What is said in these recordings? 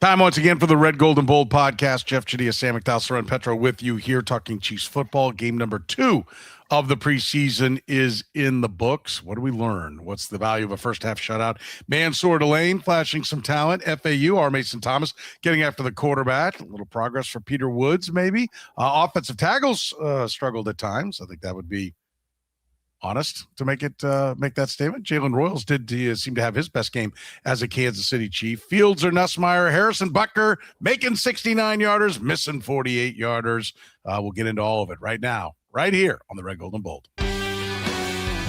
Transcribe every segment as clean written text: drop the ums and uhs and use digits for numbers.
Time once again for the Red, Gold, and Bold podcast. Jeff Chadiha, Sam McDowell, Soren Petro with you here talking Chiefs football. Game number 2 of the preseason is in the books. What do we learn? What's the value of a first-half shutout? Mansoor Delane flashing some talent. FAU, R. Mason Thomas getting after the quarterback. A little progress for Peter Woods, maybe. Offensive tackles struggled at times. I think that would be honest to make that statement. Jalen Royals did seem to have his best game as a Kansas City Chief. Fields or Nussmeier, Harrison Butker making 69-yarders, missing 48-yarders. We'll get into all of it right now, right here on the Red, Gold, and Bold.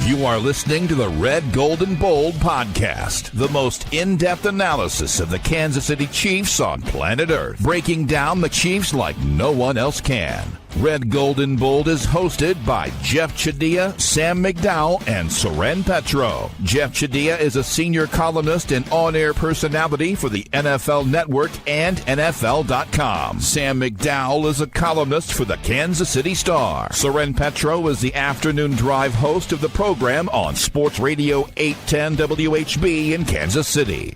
You are listening to the Red, Gold, and Bold podcast, the most in-depth analysis of the Kansas City Chiefs on planet Earth, breaking down the Chiefs like no one else can. Red, Gold, and Bold is hosted by Jeff Chadiha, Sam McDowell, and Soren Petro. Jeff Chadiha is a senior columnist and on-air personality for the NFL Network and NFL.com. Sam McDowell is a columnist for the Kansas City Star. Soren Petro is the afternoon drive host of the program on Sports Radio 810 WHB in Kansas City.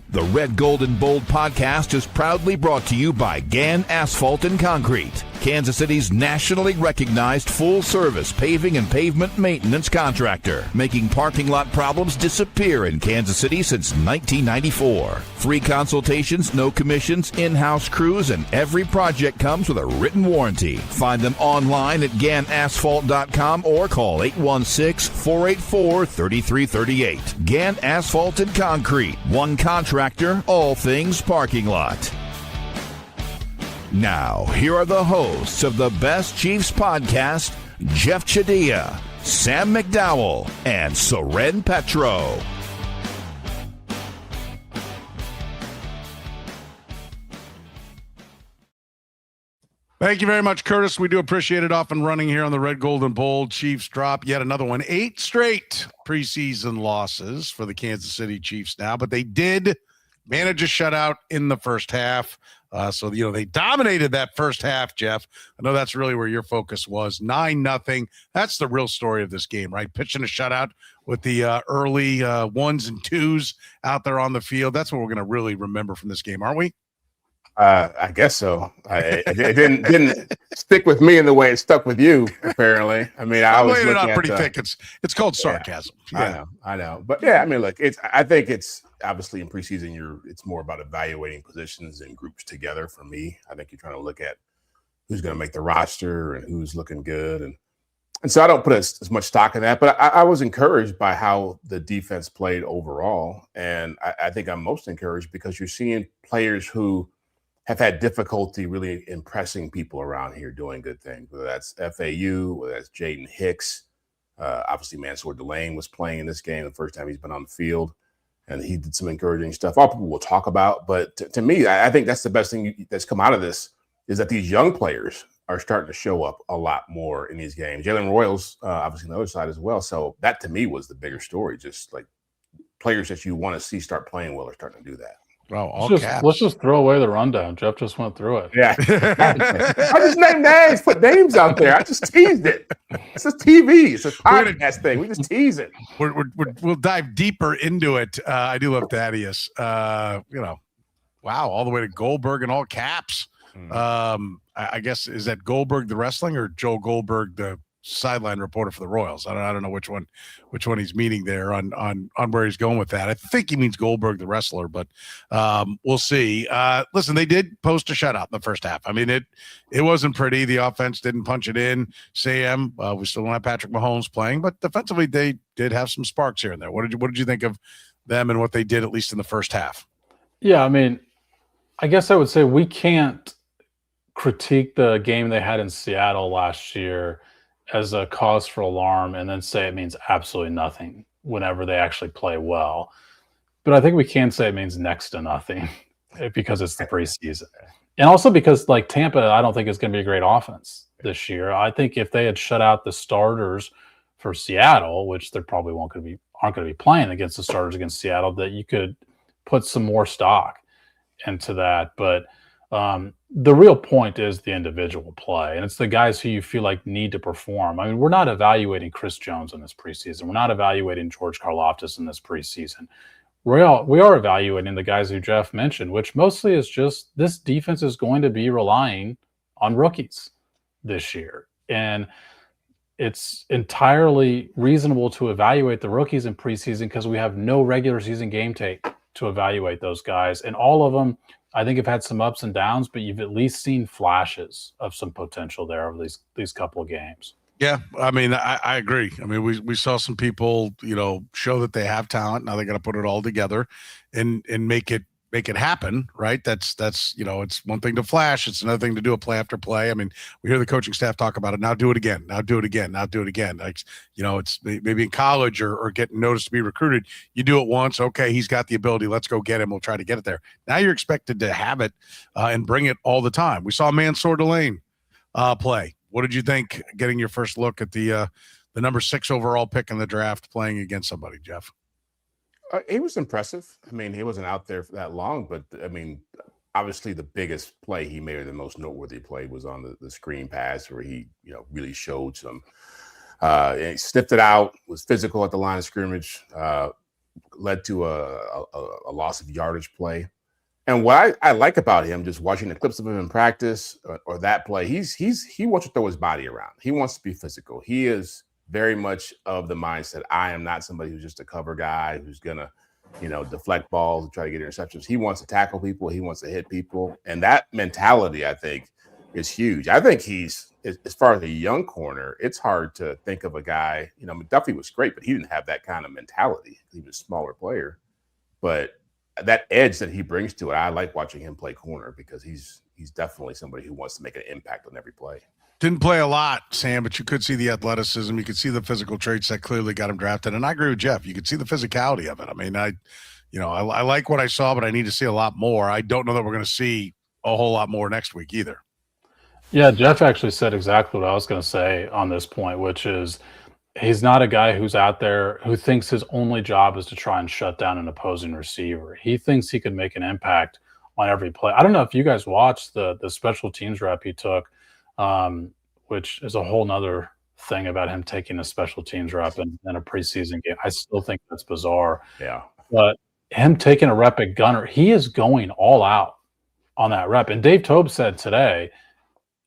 The Red, Gold, and Bold podcast is proudly brought to you by Gann Asphalt and Concrete, Kansas City's nationally recognized full-service paving and pavement maintenance contractor, making parking lot problems disappear in Kansas City since 1994. Free consultations, no commissions, in-house crews, and every project comes with a written warranty. Find them online at GannAsphalt.com or call 816-484-3338. Gann Asphalt and Concrete, one contractor, all things parking lot. Now, here are the hosts of the Best Chiefs podcast, Jeff Chadiha, Sam McDowell, and Soren Petro. Thank you very much, Curtis. We do appreciate it. Off and running here on the Red, Gold, and Bold. Chiefs drop yet another one. 8 straight preseason losses for the Kansas City Chiefs now, but they did manage a shutout in the first half. So they dominated that first half, Jeff. I know that's really where your focus was. 9-0. That's the real story of this game, right? Pitching a shutout with the early 1s and 2s out there on the field. That's what we're going to really remember from this game, aren't we? I guess so. It didn't stick with me in the way it stuck with you, apparently. I mean, I was laying it looking out pretty thick. It's called sarcasm. Yeah. I know. But yeah, I mean, look, I think it's obviously in preseason, it's more about evaluating positions and groups together. For me, I think you're trying to look at who's going to make the roster and who's looking good, and so I don't put as much stock in that. But I was encouraged by how the defense played overall, and I think I'm most encouraged because you're seeing players who have had difficulty really impressing people around here doing good things, whether that's FAU, whether that's Jaden Hicks. Obviously, Mansoor Delane was playing in this game the first time he's been on the field, and he did some encouraging stuff. All people will talk about, but to me, I think that's the best thing that's come out of this is that these young players are starting to show up a lot more in these games. Jalen Royals, obviously, on the other side as well. So that, to me, was the bigger story, just like players that you want to see start playing well are starting to do that. Oh, let's just throw away the rundown. Jeff just went through it. Yeah. I just named names, put names out there. I just teased it. It's just TV. It's a podcast thing. We just tease it. We'll dive deeper into it. I do love Thaddeus. Wow, all the way to Goldberg in all caps. I guess, is that Goldberg the wrestling or Joe Goldberg the sideline reporter for the Royals? I don't know which one he's meaning there on where he's going with that. I think he means Goldberg the wrestler, but we'll see. Listen, they did post a shutout in the first half. I mean, it wasn't pretty. The offense didn't punch it in. Sam, we still don't have Patrick Mahomes playing, but defensively they did have some sparks here and there. What did you think of them and what they did, at least in the first half? Yeah, I mean, I guess I would say we can't critique the game they had in Seattle last year as a cause for alarm and then say it means absolutely nothing whenever they actually play well. But I think we can say it means next to nothing because it's the preseason. And also because, like, Tampa, I don't think is going to be a great offense this year. I think if they had shut out the starters for Seattle, which they probably aren't going to be playing against the starters against Seattle, that you could put some more stock into that. But the real point is the individual play, and it's the guys who you feel like need to perform. I mean, we're not evaluating Chris Jones in this preseason. We're not evaluating George Karlaftis in this preseason. we are evaluating the guys who Jeff mentioned, which mostly is just this defense is going to be relying on rookies this year. And it's entirely reasonable to evaluate the rookies in preseason because we have no regular season game tape to evaluate those guys. And all of them, I think, have had some ups and downs, but you've at least seen flashes of some potential there over these couple of games. Yeah, I mean, I agree. I mean, we saw some people, show that they have talent. Now they got to put it all together and make it happen, right? That's it's one thing to flash, it's another thing to do a play after play. I mean, we hear the coaching staff talk about it. Now do it again. Now do it again. Now do it again. Like, it's maybe in college or getting noticed to be recruited. You do it once, okay, he's got the ability. Let's go get him. We'll try to get it there. Now you're expected to have it and bring it all the time. We saw Mansoor Delane play. What did you think getting your first look at the number 6 overall pick in the draft playing against somebody, Jeff? He was impressive. I mean, he wasn't out there for that long, but I mean, obviously the biggest play he made, or the most noteworthy play, was on the screen pass where he, really showed some. He sniffed it out, was physical at the line of scrimmage, led to a loss of yardage play. And what I like about him, just watching the clips of him in practice or that play, he wants to throw his body around. He wants to be physical. He is very much of the mindset, I am not somebody who's just a cover guy who's gonna, deflect balls and try to get interceptions. He wants to tackle people. He wants to hit people. And that mentality, I think, is huge. I think he's, as far as a young corner, it's hard to think of a guy, McDuffie was great, but he didn't have that kind of mentality. He was a smaller player. But that edge that he brings to it, I like watching him play corner because he's definitely somebody who wants to make an impact on every play. Didn't play a lot, Sam, but you could see the athleticism. You could see the physical traits that clearly got him drafted. And I agree with Jeff. You could see the physicality of it. I mean, I like what I saw, but I need to see a lot more. I don't know that we're going to see a whole lot more next week either. Yeah, Jeff actually said exactly what I was going to say on this point, which is he's not a guy who's out there who thinks his only job is to try and shut down an opposing receiver. He thinks he can make an impact on every play. I don't know if you guys watched the special teams rep he took, which is a whole nother thing about him taking a special teams rep in a preseason game. I still think that's bizarre. Yeah. But him taking a rep at gunner, he is going all out on that rep. And Dave Tobe said today,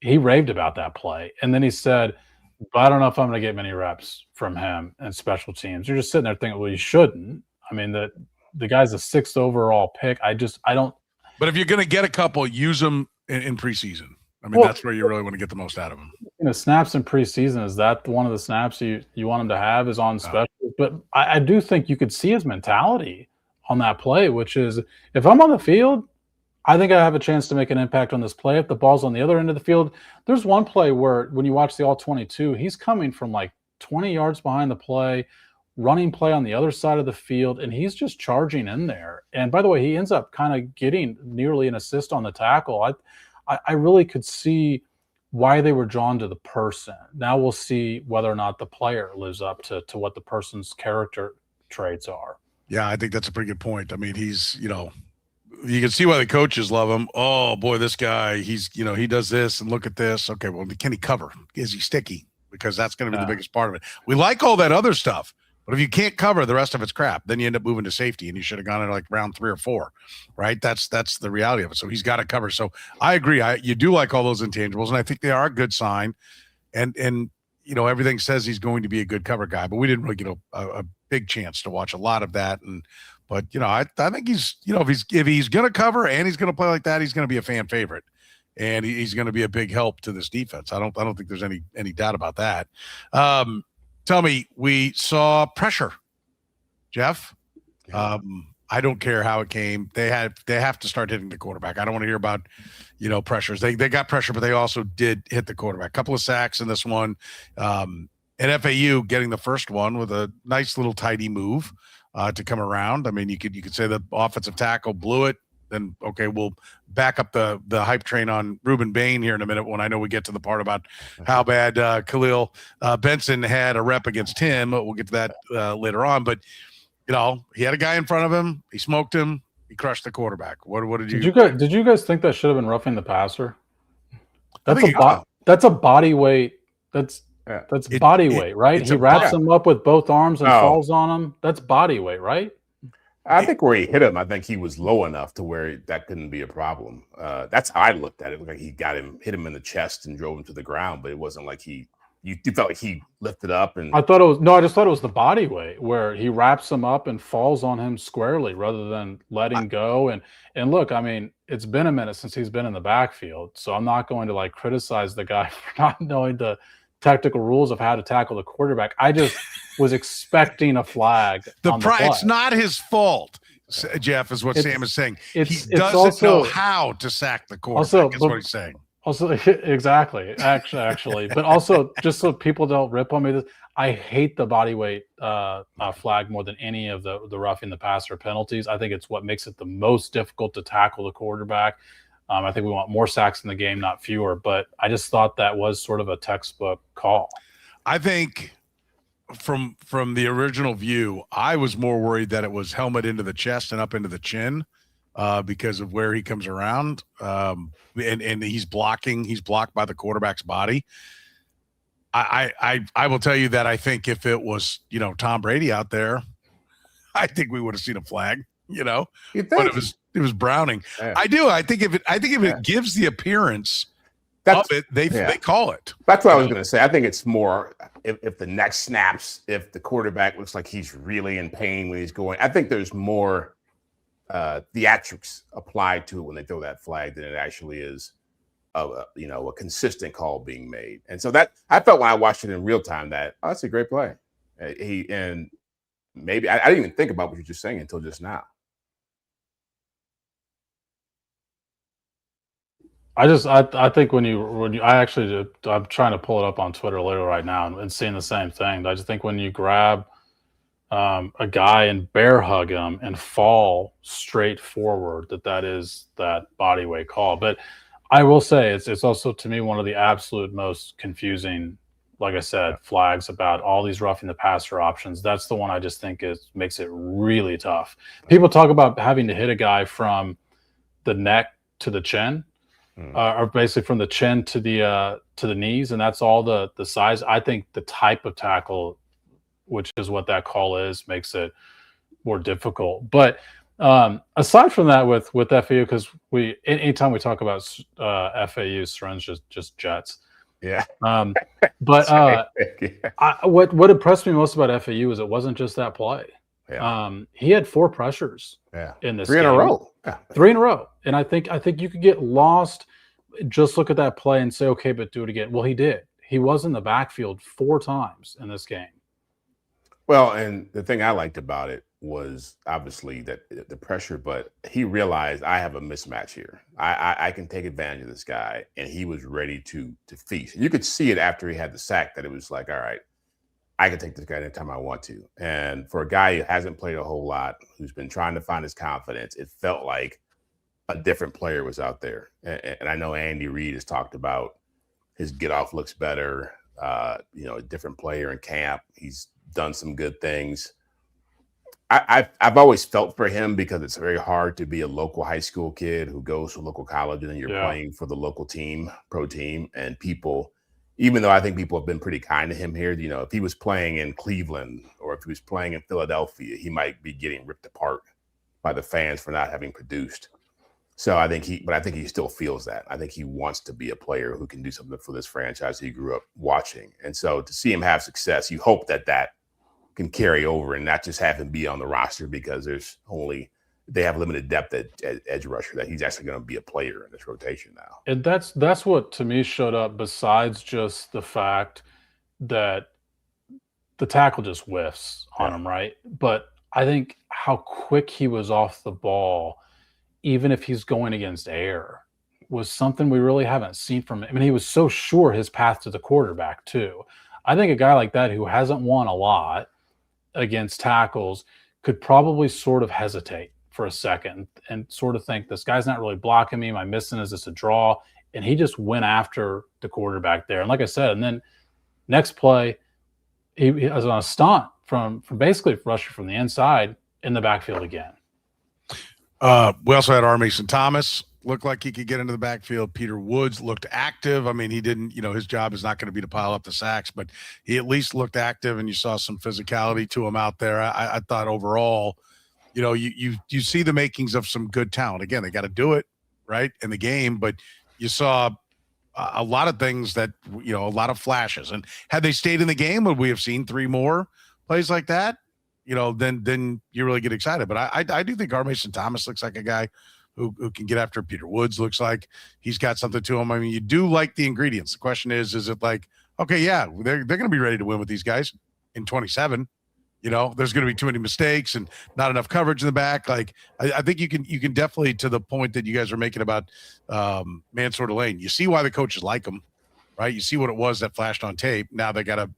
he raved about that play. And then he said, but I don't know if I'm going to get many reps from him in special teams. You're just sitting there thinking, well, you shouldn't. I mean, the guy's a 6th overall pick. I don't. But if you're going to get a couple, use them in preseason. I mean, that's where you really want to get the most out of them. Snaps in preseason, is that one of the snaps you want him to have is on special? But I do think you could see his mentality on that play, which is, if I'm on the field, I think I have a chance to make an impact on this play. If the ball's on the other end of the field, there's one play where when you watch the all-22, he's coming from like 20 yards behind the play, running play on the other side of the field, and he's just charging in there. And by the way, he ends up kind of getting nearly an assist on the tackle. I really could see why they were drawn to the person. Now we'll see whether or not the player lives up to what the person's character traits are. Yeah, I think that's a pretty good point. I mean, he's, you can see why the coaches love him. Oh boy, this guy, he's, he does this and look at this. Okay, well, can he cover? Is he sticky? Because that's going to be the biggest part of it. We like all that other stuff, but if you can't cover, the rest of it's crap. Then you end up moving to safety, and you should have gone in like round 3 or 4, right? That's the reality of it. So he's got to cover. So I agree. You do like all those intangibles, and I think they are a good sign. And everything says he's going to be a good cover guy, but we didn't really get a big chance to watch a lot of that. But I think he's, if he's going to cover and he's going to play like that, he's going to be a fan favorite, and he's going to be a big help to this defense. I don't think there's any doubt about that. Tell me, we saw pressure, Jeff. I don't care how it came. They have to start hitting the quarterback. I don't want to hear about, pressures. They got pressure, but they also did hit the quarterback. A couple of sacks in this one. And FAU getting the first one with a nice little tidy move to come around. I mean, you could say the offensive tackle blew it. Then, okay, we'll back up the hype train on Reuben Bain here in a minute when I know we get to the part about how bad Khalil Benson had a rep against him. We'll get to that later on. But, he had a guy in front of him. He smoked him. He crushed the quarterback. What did you Did you guys think that should have been roughing the passer? That's a body weight. That's body weight, right? He wraps him up with both arms and falls on him. That's body weight, right? I think where he hit him, I think he was low enough to where that couldn't be a problem. That's how I looked at it. It looked like he hit him in the chest and drove him to the ground, but it wasn't like you felt like he lifted up and I just thought it was the body weight where he wraps him up and falls on him squarely rather than letting go. And look, I mean, it's been a minute since he's been in the backfield, so I'm not going to like criticize the guy for not knowing the technical rules of how to tackle the quarterback. I just was expecting a flag. It's not his fault, Jeff, is what Sam is saying. He doesn't know how to sack the quarterback, is what he's saying. Also, exactly, actually, but also just so people don't rip on me, I hate the body weight flag more than any of the roughing the passer penalties. I think it's what makes it the most difficult to tackle the quarterback. I think we want more sacks in the game, not fewer. But I just thought that was sort of a textbook call. I think from the original view, I was more worried that it was helmet into the chest and up into the chin. Because of where he comes around, and he's blocked by the quarterback's body. I will tell you that I think if it was Tom Brady out there, I think we would have seen a flag. But it was Browning. Yeah. I think if it gives the appearance of it, they call it. That's what I was going to say. I think it's more if the neck snaps, if the quarterback looks like he's really in pain when he's going. I think there's more theatrics applied to it when they throw that flag than it actually is a consistent call being made. And so that I felt when I watched it in real time that's a great play. And maybe I didn't even think about what you're just saying until just now. I think when you I'm trying to pull it up on Twitter later right now and seeing the same thing. I just think when you grab a guy and bear hug him and fall straight forward, that is that body weight call. But I will say it's also to me one of the absolute most confusing, like I said, flags about all these roughing the passer options. That's the one I just think makes it really tough. People talk about having to hit a guy from the neck to the chin, or basically from the chin to the knees, and that's all the size. I think the type of tackle, which is what that call is, makes it more difficult. But aside from that, with FAU, because anytime we talk about FAU, Soren's just Jets. Yeah. But what impressed me most about FAU is it wasn't just that play. Yeah. He had 4 pressures. In this 3 in a row. Yeah. 3 in a row, and I think you could get lost. Just look at that play and say, okay, but do it again. Well, he did. He was in the backfield 4 times in this game. Well, and the thing I liked about it was obviously that the pressure, but he realized I have a mismatch here. I can take advantage of this guy, and he was ready to feast. And you could see it after he had the sack that it was like, all right, I can take this guy anytime I want to. And for a guy who hasn't played a whole lot, who's been trying to find his confidence, it felt like a different player was out there. And I know Andy Reid has talked about his get off looks better, a different player in camp. He's done some good things. I've always felt for him because it's very hard to be a local high school kid who goes to a local college and then you're playing for the local team, pro team, and people, even though I think people have been pretty kind to him here, if he was playing in Cleveland or if he was playing in Philadelphia, he might be getting ripped apart by the fans for not having produced. So I think he still feels that. I think he wants to be a player who can do something for this franchise he grew up watching. And so to see him have success, you hope that can carry over and not just have him be on the roster because they have limited depth at edge rusher, that he's actually going to be a player in this rotation now. And that's what to me showed up, besides just the fact that the tackle just whiffs on him, right? But I think how quick he was off the ball, even if he's going against air, was something we really haven't seen from him. I mean, he was so sure his path to the quarterback too. I think a guy like that who hasn't won a lot against tackles could probably sort of hesitate for a second and sort of think, this guy's not really blocking me. Am I missing? Is this a draw? And he just went after the quarterback there. And like I said, and then next play, he was on a stunt from basically rushing from the inside in the backfield again. We also had R. Mason Thomas looked like he could get into the backfield. Peter Woods looked active. I mean, he didn't, his job is not going to be to pile up the sacks, but he at least looked active, and you saw some physicality to him out there. I thought overall, you see the makings of some good talent. Again, they got to do it right in the game, but you saw a lot of things that, a lot of flashes. And had they stayed in the game, would we have seen 3 more plays like that? Then you really get excited. But I do think R. Mason Thomas looks like a guy who can get after. Peter Woods looks like he's got something to him. I mean, you do like the ingredients. The question is it like, okay, yeah, they're going to be ready to win with these guys in 27. There's going to be too many mistakes and not enough coverage in the back. Like, I think you can definitely, to the point that you guys are making about Mansoor Delane, you see why the coaches like him, right? You see what it was that flashed on tape. Now they got to,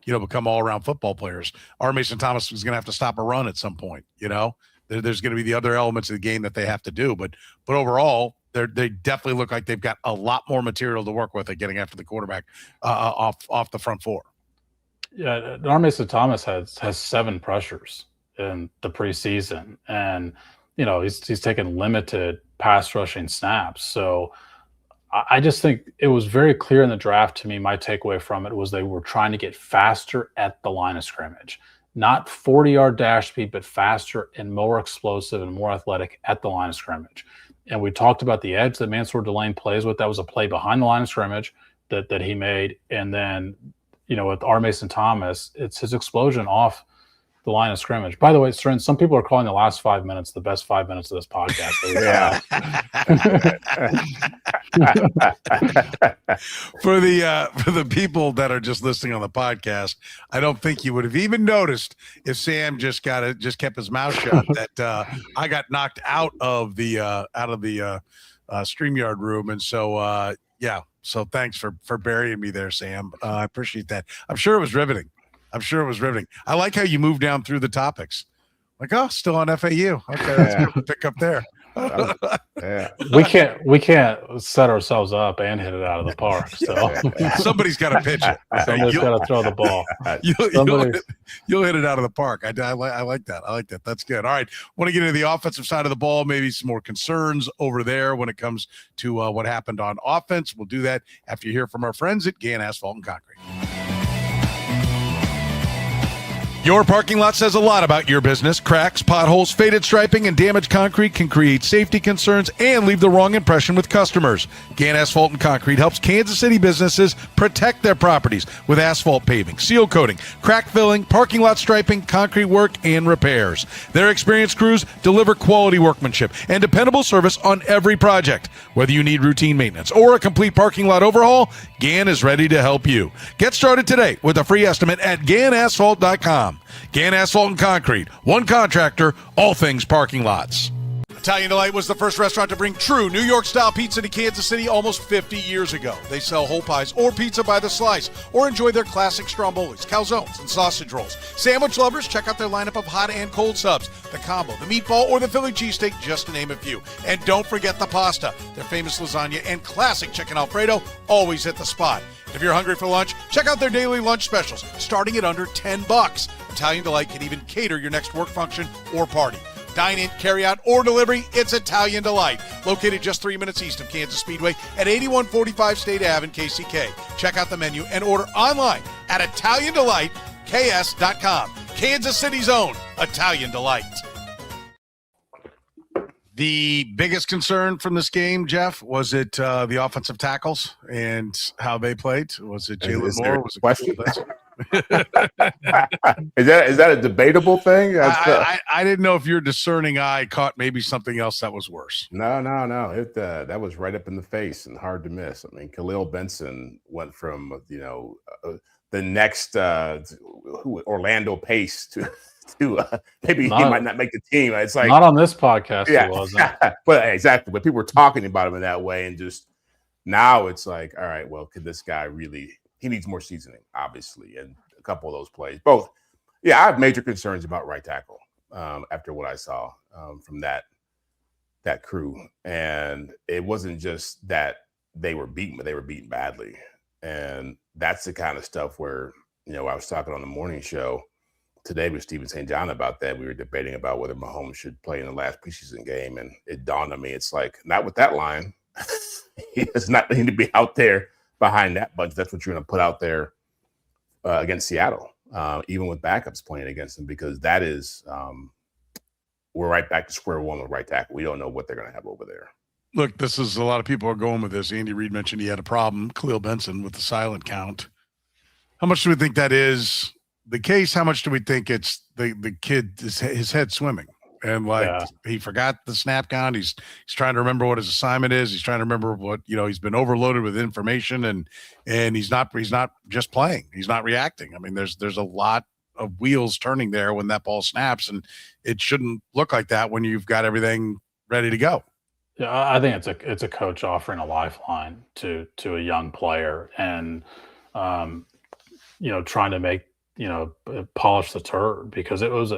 become all-around football players. R. Mason Thomas is going to have to stop a run at some point. There's going to be the other elements of the game that they have to do. But overall, they definitely look like they've got a lot more material to work with at getting after the quarterback off the front four. Yeah, R. Mason Thomas has 7 pressures in the preseason, and he's taken limited pass rushing snaps. So I just think it was very clear in the draft to me. My takeaway from it was they were trying to get faster at the line of scrimmage, not 40-yard dash speed, but faster and more explosive and more athletic at the line of scrimmage. And we talked about the edge that Mansoor Delane plays with. That was a play behind the line of scrimmage that he made, and then. With R. Mason Thomas, it's his explosion off the line of scrimmage. By the way, Soren, some people are calling the last 5 minutes the best 5 minutes of this podcast. For the people that are just listening on the podcast, I don't think you would have even noticed if Sam just kept his mouth shut that I got knocked out of the StreamYard room, and so yeah. So thanks for burying me there, Sam. I appreciate that. I'm sure it was riveting. I like how you moved down through the topics. Like, oh, still on FAU. Okay, that's good to pick up there. Yeah. We can't set ourselves up and hit it out of the park. So somebody's got to pitch it. Somebody's got to throw the ball. You'll hit it out of the park. I like that. That's good. All right. Want to get into the offensive side of the ball, maybe some more concerns over there when it comes to what happened on offense. We'll do that after you hear from our friends at Gann Asphalt and Concrete. Your parking lot says a lot about your business. Cracks, potholes, faded striping, and damaged concrete can create safety concerns and leave the wrong impression with customers. Gann Asphalt and Concrete helps Kansas City businesses protect their properties with asphalt paving, seal coating, crack filling, parking lot striping, concrete work, and repairs. Their experienced crews deliver quality workmanship and dependable service on every project. Whether you need routine maintenance or a complete parking lot overhaul, Gann is ready to help you. Get started today with a free estimate at GannAsphalt.com. Gann Asphalt and Concrete. One contractor, all things parking lots. Italian Delight was the first restaurant to bring true New York-style pizza to Kansas City almost 50 years ago. They sell whole pies or pizza by the slice, or enjoy their classic strombolis, calzones, and sausage rolls. Sandwich lovers, check out their lineup of hot and cold subs, the combo, the meatball, or the Philly cheesesteak, just to name a few. And don't forget the pasta. Their famous lasagna and classic chicken Alfredo always hit the spot. If you're hungry for lunch, check out their daily lunch specials, starting at under $10. Italian Delight can even cater your next work function or party. Dine in, carry out, or delivery, it's Italian Delight. Located just 3 minutes east of Kansas Speedway at 8145 State Ave in KCK. Check out the menu and order online at ItalianDelightKS.com. Kansas City's own Italian Delight. The biggest concern from this game, Jeff, was it the offensive tackles and how they played? Was it Jalen Moore? Was it question? Is that a debatable thing? I didn't know if your discerning eye caught maybe something else that was worse. No. That was right up in the face and hard to miss. I mean, Khalil Benson went from the next Orlando Pace to maybe he might not make the team. It's like not on this podcast. Yeah, it wasn't. But exactly. But people were talking about him in that way, and just now it's like, all right, well, could this guy really? He needs more seasoning, obviously, and a couple of those plays. Both, yeah, I have major concerns about right tackle after what I saw from that crew, and it wasn't just that they were beaten, but they were beaten badly, and that's the kind of stuff where I was talking on the morning show today with Steven St. John about that. We were debating about whether Mahomes should play in the last preseason game, and it dawned on me, it's like, not with that line. He does not need to be out there behind that bunch. That's what you're going to put out there against Seattle, even with backups playing against them, because that is we're right back to square one with right tackle. We don't know what they're going to have over there. Look, this is a lot of people are going with this. Andy Reid mentioned he had a problem, Khalil Benson, with the silent count. How much do we think that is the case? How much do we think it's the kid, his head swimming? And he forgot the snap count. He's trying to remember what his assignment is. He's trying to remember what, he's been overloaded with information and he's not just playing. He's not reacting. I mean, there's a lot of wheels turning there when that ball snaps, and it shouldn't look like that when you've got everything ready to go. Yeah, I think it's a coach offering a lifeline to a young player and trying to make polish the turd, because it was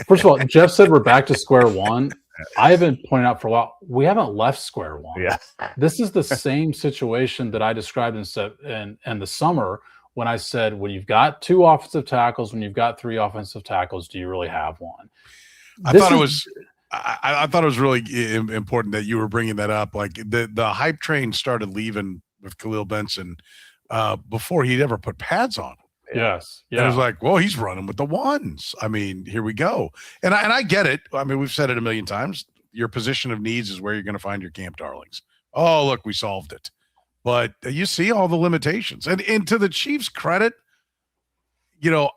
first of all, Jeff said we're back to square one. I have been pointing out for a while, we haven't left square one. Yeah. This is the same situation that I described in the summer when I said, when you've got 2 offensive tackles, when you've got 3 offensive tackles, do you really have one? I thought it was really important that you were bringing that up. Like the hype train started leaving with Khalil Benson before he'd ever put pads on. Yes. Yeah. And it was like, well, he's running with the ones. I mean, here we go. And I get it. I mean, we've said it a million times. Your position of needs is where you're going to find your camp darlings. Oh, look, we solved it. But you see all the limitations. And to the Chiefs' credit,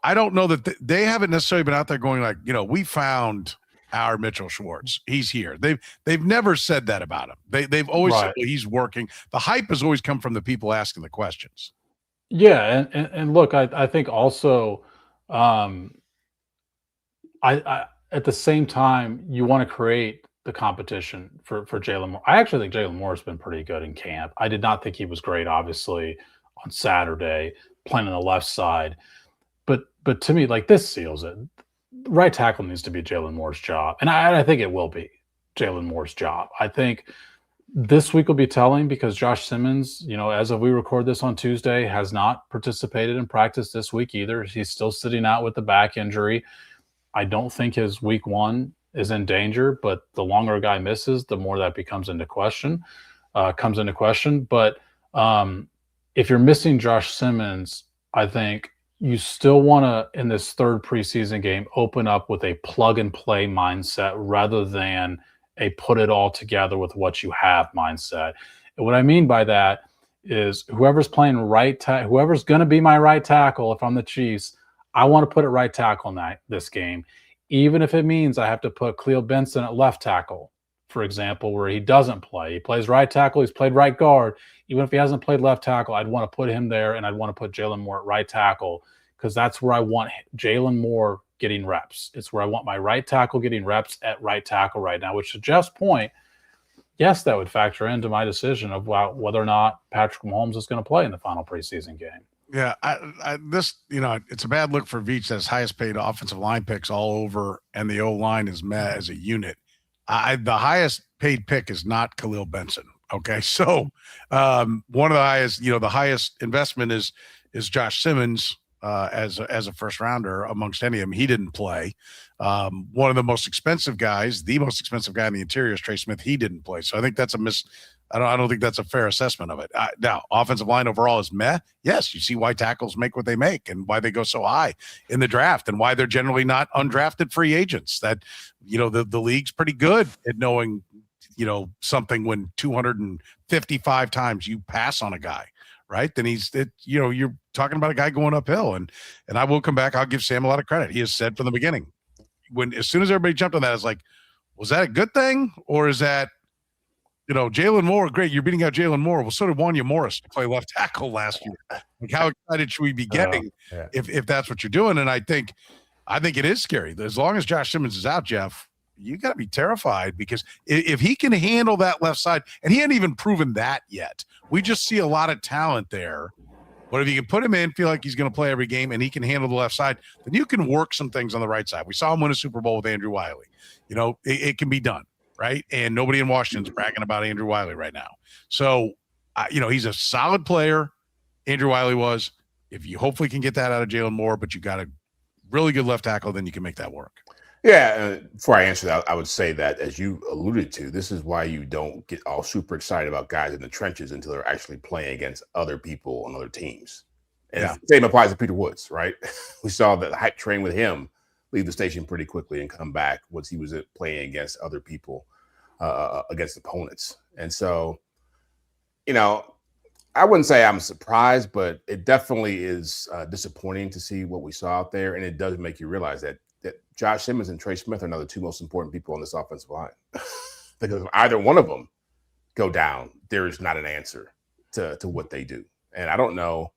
I don't know that they haven't necessarily been out there going like, we found our Mitchell Schwartz. He's here. They've never said that about him. They've always said, well, he's working. The hype has always come from the people asking the questions. Yeah, and look, I think also, I at the same time, you want to create the competition for Jalen Moore. I actually think Jalen Moore has been pretty good in camp. I did not think he was great, obviously, on Saturday, playing on the left side. But to me, like, this seals it. Right tackle needs to be Jalen Moore's job, and I think it will be Jalen Moore's job. I think this week will be telling, because Josh Simmons, as of we record this on Tuesday, has not participated in practice this week either. He's still sitting out with the back injury. I don't think his week 1 is in danger, but the longer a guy misses, the more that comes into question. But if you're missing Josh Simmons, I think you still want to, in this 3rd preseason game, open up with a plug-and-play mindset rather than a put it all together with what you have mindset. And what I mean by that is whoever's playing whoever's going to be my right tackle, if I'm the Chiefs, I want to put it right tackle in this game, even if it means I have to put Khalil Benson at left tackle, for example, where he doesn't play. He plays right tackle. He's played right guard. Even if he hasn't played left tackle, I'd want to put him there, and I'd want to put Jalen Moore at right tackle, because that's where I want Jalen Moore getting reps. It's where I want my right tackle getting reps at right tackle right now, which to Jeff's point, yes, that would factor into my decision about whether or not Patrick Mahomes is going to play in the final preseason game. Yeah, it's a bad look for Veach that's highest paid offensive line picks all over, and the O-line is met as a unit. The highest paid pick is not Khalil Benson. Okay, so one of the highest, the highest investment is Josh Simmons. As a first rounder amongst any of them. He didn't play. One of the most expensive guys, the most expensive guy in the interior is Trey Smith. He didn't play. So I think that's I don't think that's a fair assessment of it. Now, offensive line overall is meh. Yes, you see why tackles make what they make and why they go so high in the draft and why they're generally not undrafted free agents. That, the league's pretty good at knowing, something when 255 times you pass on a guy. Right. Then you're talking about a guy going uphill, and I will come back. I'll give Sam a lot of credit. He has said from the beginning, as soon as everybody jumped on that, it's like, was that a good thing? Or is that, Jalen Moore, great. You're beating out Jalen Moore. Well, so did Wanya Morris to play left tackle last year. Like, how excited should we be getting if that's what you're doing? And I think it is scary. As long as Josh Simmons is out, Jeff, you got to be terrified, because if he can handle that left side, and he hadn't even proven that yet. We just see a lot of talent there. But if you can put him in, feel like he's going to play every game, and he can handle the left side, then you can work some things on the right side. We saw him win a Super Bowl with Andrew Wiley. It can be done, right? And nobody in Washington's bragging about Andrew Wiley right now. So, he's a solid player. Andrew Wiley was. If you hopefully can get that out of Jalen Moore, but you got a really good left tackle, then you can make that work. Yeah, before I answer that, I would say that, as you alluded to, this is why you don't get all super excited about guys in the trenches until they're actually playing against other people on other teams. And the same applies to Peter Woods, right? We saw the hype train with him leave the station pretty quickly and come back once he was playing against other people, against opponents. And so, I wouldn't say I'm surprised, but it definitely is disappointing to see what we saw out there. And it does make you realize that Josh Simmons and Trey Smith are now the two most important people on this offensive line. Because if either one of them go down, there is not an answer to what they do. And I don't know,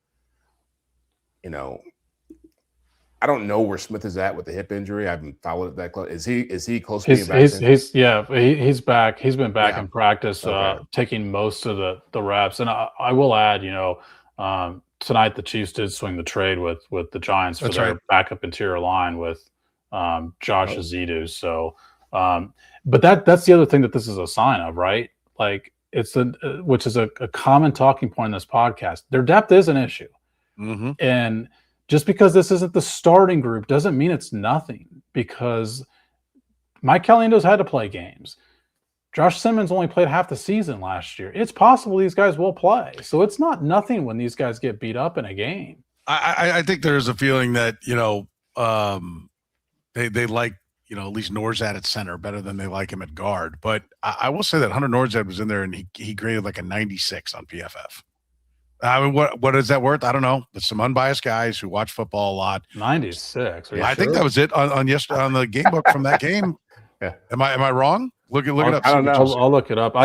I don't know where Smith is at with the hip injury. I haven't followed it that close. Is he close to being back? He's back. He's been back in practice, taking most of the reps. And I will add, tonight the Chiefs did swing the trade with the Giants for their backup interior line with Josh Azidu. So, but that's the other thing that this is a sign of, right? Like which is a common talking point in this podcast. Their depth is an issue, and just because this isn't the starting group doesn't mean it's nothing, because Mike Caliendo's had to play games. Josh Simmons only played half the season last year. It's possible these guys will play. So it's not nothing when these guys get beat up in a game. I think there's a feeling that, they like, at least Norzad at center better than they like him at guard. But I will say that Hunter Norzad was in there and he graded like a 96 on PFF. I mean, what is that worth? I don't know. There's some unbiased guys who watch football a lot. 96. I think that was it on yesterday on the game book from that game. Yeah. Am I wrong? Look it up. I don't know. I'll look it up. No.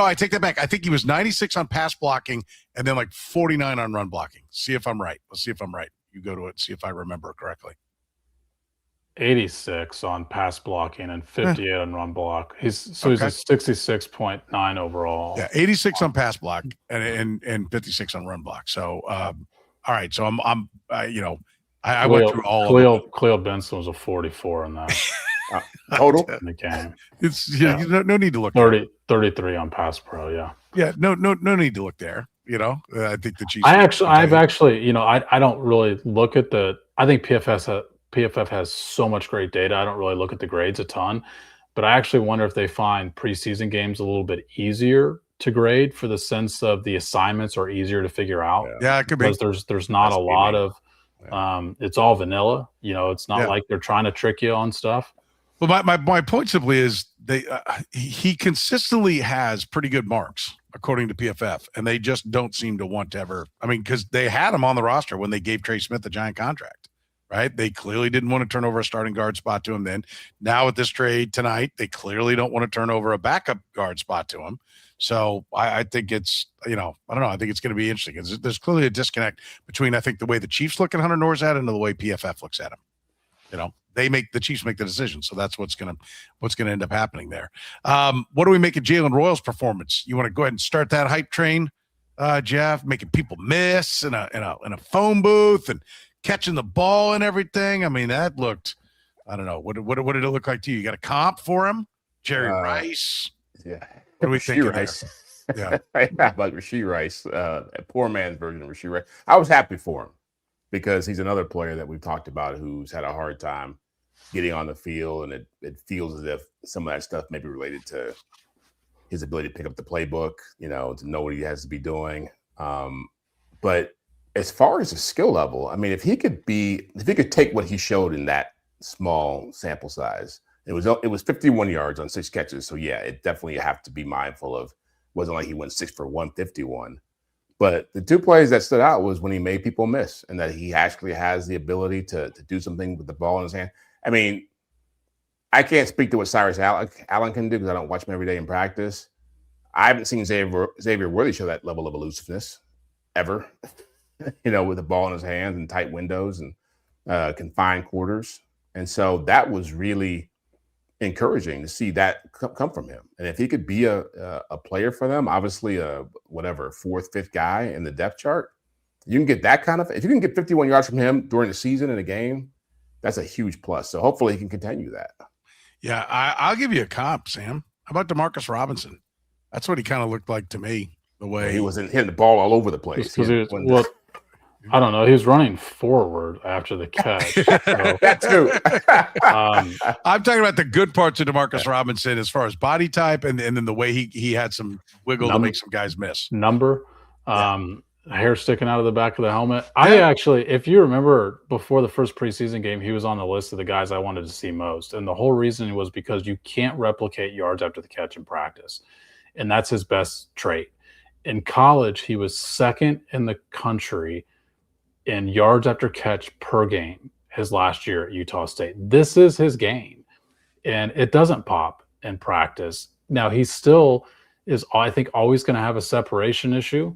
I take that back. I think he was 96 on pass blocking and then like 49 on run blocking. See if I'm right. Let's see if I'm right. You go to it. See if I remember correctly. 86 on pass blocking and 58 on run block. He's a 66.9 overall. Yeah, 86 on pass block and 56 on run block. So all right. So I went through all of them. Cleo Benson was a 44 in that. Total in the game. It's no need to look 33 on pass pro. Yeah, no need to look there. I think the Chiefs. I don't really look at I think PFF has so much great data. I don't really look at the grades a ton, but I actually wonder if they find preseason games a little bit easier to grade, for the sense of the assignments are easier to figure out. Yeah, it could be. Because there's not a lot of it's all vanilla. It's not like they're trying to trick you on stuff. Well, my point simply is he consistently has pretty good marks according to PFF, and they just don't seem to want to ever. I mean, because they had him on the roster when they gave Trey Smith the giant contract, right? They clearly didn't want to turn over a starting guard spot to him then. Now with this trade tonight, they clearly don't want to turn over a backup guard spot to him. So I think it's, I don't know. I think it's going to be interesting. There's clearly a disconnect between, I think, the way the Chiefs look at Hunter Norzad and the way PFF looks at him. The Chiefs make the decision. So that's what's going to end up happening there. What do we make of Jalen Royals' performance? You want to go ahead and start that hype train, Jeff, making people miss in a phone booth and catching the ball and everything. I mean, that looked, I don't know. What did it look like to you? You got a comp for him? Jerry Rice? Yeah. What do we think? Rice. Yeah. Like Rasheed Rice, a poor man's version of Rasheed Rice. I was happy for him because he's another player that we've talked about who's had a hard time getting on the field, and it feels as if some of that stuff may be related to his ability to pick up the playbook, to know what he has to be doing. But as far as the skill level, I mean, if he could take what he showed in that small sample size, it was 51 yards on 6 catches. So yeah, it definitely have to be mindful of. Wasn't like he went 6 for 151. But the two plays that stood out was when he made people miss, and that he actually has the ability to do something with the ball in his hand. I mean, I can't speak to what Cyrus Allen can do because I don't watch him every day in practice. I haven't seen Xavier Worthy show that level of elusiveness ever, with the ball in his hands and tight windows and confined quarters. And so that was really encouraging to see that come from him. And if he could be a player for them, obviously a 4th, 5th guy in the depth chart, you can get that kind of, if you can get 51 yards from him during the season in a game, that's a huge plus. So hopefully he can continue that. Yeah, I'll give you a comp, Sam. How about DeMarcus Robinson? That's what he kind of looked like to me. The way he was hitting the ball all over the place. I don't know. He was running forward after the catch. So. That too. I'm talking about the good parts of DeMarcus Robinson as far as body type and then the way he had some wiggle to make some guys miss. hair sticking out of the back of the helmet. I actually, if you remember, before the first preseason game, he was on the list of the guys I wanted to see most. And the whole reason was because you can't replicate yards after the catch in practice. And that's his best trait. In college, he was second in the country in yards after catch per game his last year at Utah State. This is his game. And it doesn't pop in practice. Now, he still is, I think, always going to have a separation issue.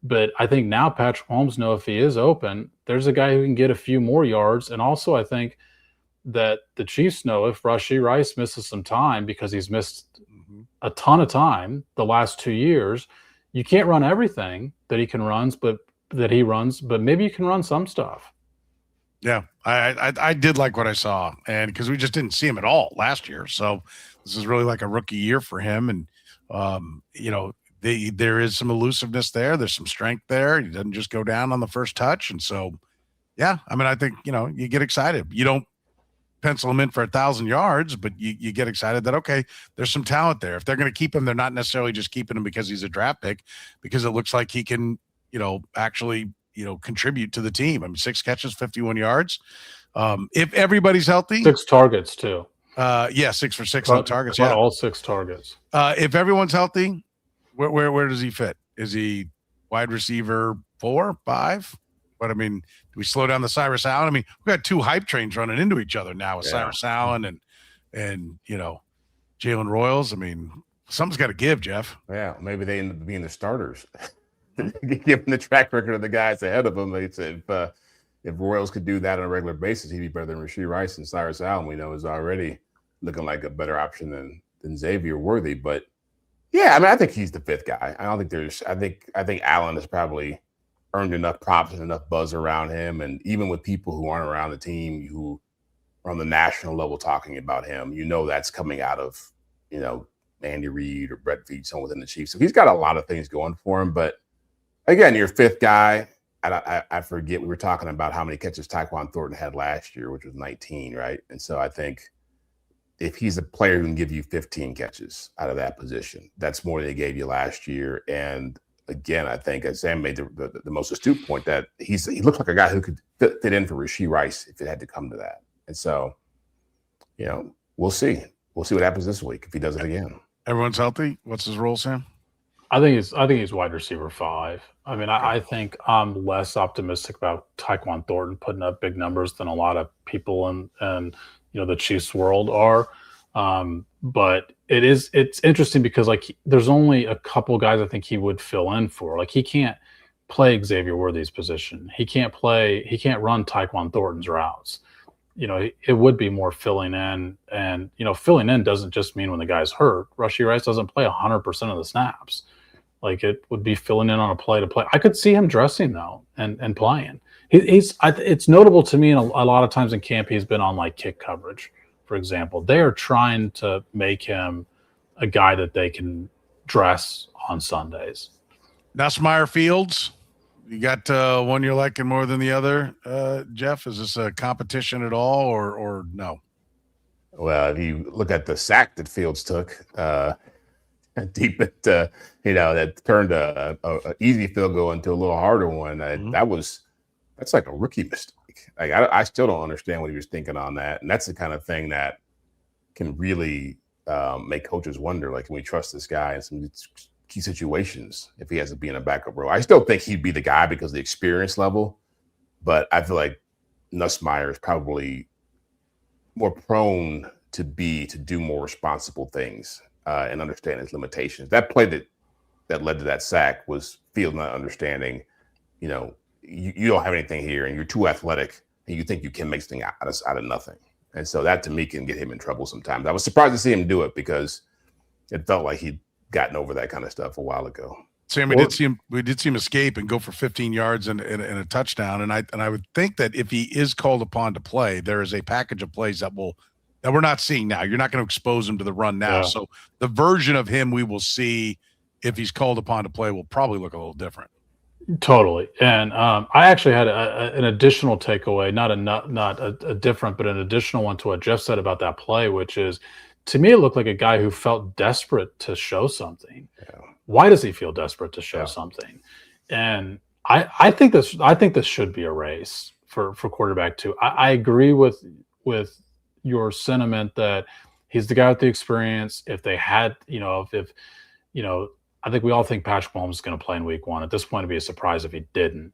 But I think now Patrick Mahomes knows if he is open, there's a guy who can get a few more yards. And also I think that the Chiefs know if Rashee Rice misses some time, because he's missed a ton of time the last 2 years, you can't run everything that he runs, but maybe you can run some stuff. Yeah, I did like what I saw, and because we just didn't see him at all last year. So this is really like a rookie year for him. And, there is some elusiveness there. There's some strength there. He doesn't just go down on the first touch. And so, yeah, I mean, I think, you get excited. You don't pencil him in for 1,000 yards, but you get excited that, okay, there's some talent there. If they're going to keep him, they're not necessarily just keeping him because he's a draft pick, because it looks like he can, actually, contribute to the team. I mean, 6 catches, 51 yards. If everybody's healthy. 6 targets too. 6 for 6 on targets. Yeah, all 6 targets. If everyone's healthy, where does he fit? Is he wide receiver 4, 5? But I mean, do we slow down the Cyrus Allen? I mean, we've got 2 hype trains running into each other now with Cyrus Allen and Jalen Royals. I mean, something's got to give, Jeff. Yeah, maybe they end up being the starters. Given the track record of the guys ahead of him, if Royals could do that on a regular basis, he'd be better than Rashee Rice, and Cyrus Allen, we know, is already looking like a better option than Xavier Worthy. But yeah, I mean, I think he's the 5th guy. I don't think there's. I think Allen has probably earned enough props and enough buzz around him, and even with people who aren't around the team, who are on the national level talking about him, that's coming out of Andy Reid or Brett Veach, someone within the Chiefs. So he's got a lot of things going for him. But again, your 5th guy. I forget, we were talking about how many catches Tyquan Thornton had last year, which was 19, right? And so I think if he's a player who can give you 15 catches out of that position, that's more than he gave you last year. And again, I think, as Sam made the most astute point, that he looks like a guy who could fit in for Rashee Rice if it had to come to that. And so, we'll see. We'll see what happens this week if he does it again. Everyone's healthy. What's his role, Sam? I think he's wide receiver 5. I mean, I think I'm less optimistic about Tyquan Thornton putting up big numbers than a lot of people in the Chiefs world are. But it's interesting because there's only a couple guys I think he would fill in for. Like, he can't play Xavier Worthy's position. He can't run Tyquan Thornton's routes. It would be more filling in, and filling in doesn't just mean when the guy's hurt. Rashee Rice doesn't play 100% of the snaps. Like, it would be filling in on a play to play. I could see him dressing though and playing. It's notable to me, and a lot of times in camp he's been on like kick coverage, for example. They are trying to make him a guy that they can dress on Sundays. Nussmeier Fields, you got one you're liking more than the other, Jeff? Is this a competition at all, or no? Well, if you look at the sack that Fields took deep at, that turned a easy field goal into a little harder one. That's like a rookie mistake. Like, I still don't understand what he was thinking on that. And that's the kind of thing that can really make coaches wonder, like, can we trust this guy in some key situations if he has to be in a backup role? I still think he'd be the guy because of the experience level, but I feel like Nussmeier is probably more prone to do more responsible things and understand his limitations. That play that led to that sack was Field not understanding, you don't have anything here and you're too athletic and you think you can make something out of nothing. And so that, to me, can get him in trouble sometimes. I was surprised to see him do it because it felt like he'd gotten over that kind of stuff a while ago. Sam, we did see him escape and go for 15 yards and a touchdown. And I would think that if he is called upon to play, there is a package of plays that we're not seeing now. You're not going to expose him to the run now. Yeah. So the version of him we will see if he's called upon to play will probably look a little different. Totally. And I actually had an additional takeaway, not a different, but an additional one to what Jeff said about that play, which is, to me, it looked like a guy who felt desperate to show something. Yeah. Why does he feel desperate to show something? And I think this should be a race for quarterback too. I agree with your sentiment that he's the guy with the experience. If they had, if I think we all think Patrick Mahomes is going to play in week 1. At this point, it'd be a surprise if he didn't.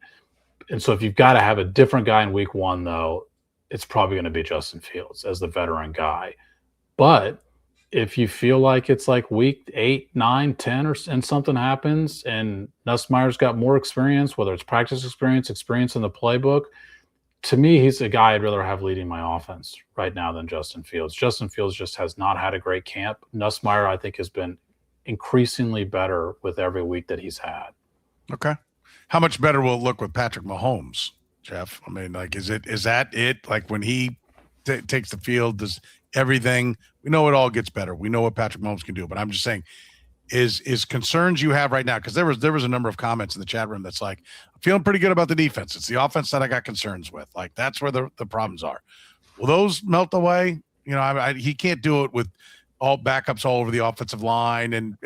And so if you've got to have a different guy in week 1, though, it's probably going to be Justin Fields as the veteran guy. But if you feel like it's like week 8, 9, 10, and something happens and Nussmeier's got more experience, whether it's practice experience in the playbook, to me, he's a guy I'd rather have leading my offense right now than Justin Fields. Justin Fields just has not had a great camp. Nussmeier, I think, has been increasingly better with every week that he's had. Okay. How much better will it look with Patrick Mahomes, Jeff? I mean, like, is that it? Like when he takes the field, does everything, we know it all gets better. We know what Patrick Mahomes can do, but I'm just saying, is concerns you have right now, because there was a number of comments in the chat room that's like, I'm feeling pretty good about the defense. It's the offense that I got concerns with. Like, that's where the problems are. Will those melt away? He can't do it with all backups all over the offensive line and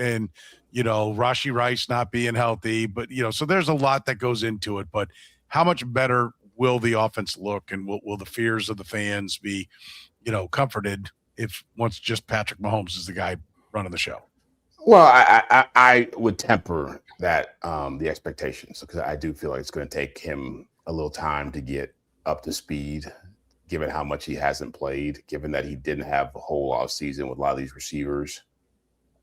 Rashee Rice not being healthy, but so there's a lot that goes into it. But how much better will the offense look, and will the fears of the fans be comforted if once just Patrick Mahomes is the guy running the show? Well, I would temper that the expectations, because I do feel like it's going to take him a little time to get up to speed, given how much he hasn't played, given that he didn't have a whole off season with a lot of these receivers.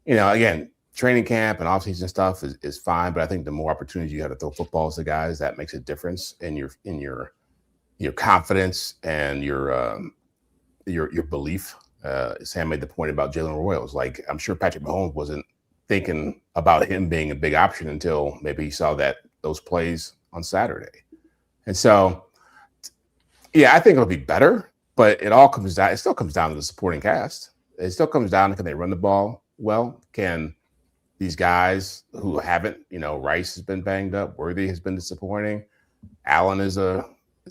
Again, training camp and offseason stuff is fine, but I think the more opportunities you have to throw footballs to guys, that makes a difference in your confidence and your belief. Sam made the point about Jalen Royals. Like, I'm sure Patrick Mahomes wasn't thinking about him being a big option until maybe he saw those plays on Saturday. And so, yeah, I think it'll be better, but it still comes down to the supporting cast. It still comes down to, can they run the ball well? Can these guys who haven't, Rice has been banged up, Worthy has been disappointing, Allen is a